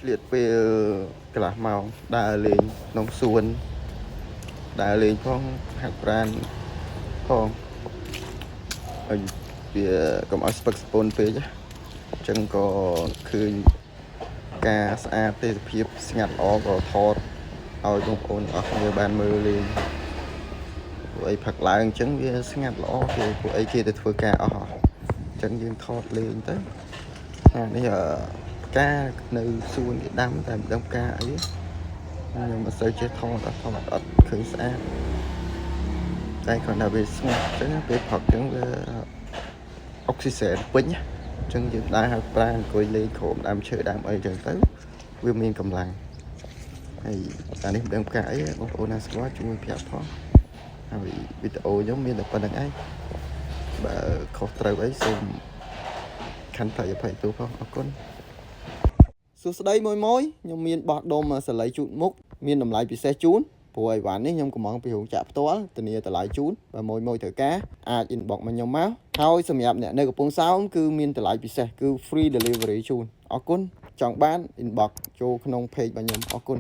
liệt về cái là màu đà lên nông xuân đà lên phong hạt brand phong vì cầm áo sport sport về chứ chẳng cóคือការស្អាតទេសភាពស្ងាត់ល្អក៏ថតឲ្យបងប្អូនអស់គ្នាបានមើលលេងពួកអីផឹកឡើងអញ្ចឹងវាស្ងាត់ល្អគេពួកអីគេទៅធ្វើការអស់អញ្ចឹងយើងថតលេងទៅអានេះផ្កានៅសួនគេដាំតែមិនដឹងផ្កាអីខ្ញុំមិនសូវចេះថតអត់ឃើញស្អាតតែគ្រាន់តែវាស្ងាត់អញ្ចឹងពេលផឹកអញ្ចឹងវាអុកស៊ីសែនពេញអញ្ចឹងយើងដើរហៅប្រាអង្គុយលេងក្រោមដើមឈើដើមអីអញ្ចឹងទៅវាមានកម្លាំងហើយអានេះមិនដឹងផ្កាអីបងប្អូនណាស្គាល់ជួយប្រាប់ផងហើយវីដេអូខ្ញុំមានតែប៉ុណ្្នឹងឯងបើខុសត្រូវអីសូមខន្តីអភ័យទោសផងអរគុណសួស្តីមួយខ្ញុំមានបោះដុំសាលីជូតមុខមានតម្លៃពិសេសជូនព្រោះអីវ៉ាន់នេះខ្ញុំកំងពីរោងចក្រផ្ទាល់ធានាតម្លៃជូនបើមួយត្រូវការអាច inbox មកខ្ញុំមកហើយសម្រាប់អ្នកនៅកំពង់សោមគឺមានតម្លៃពិសេសគឺ free delivery ជូនអរគុណចង់បាន inbox ចូលក្នុង page របស់ខ្ញុំអរគុណ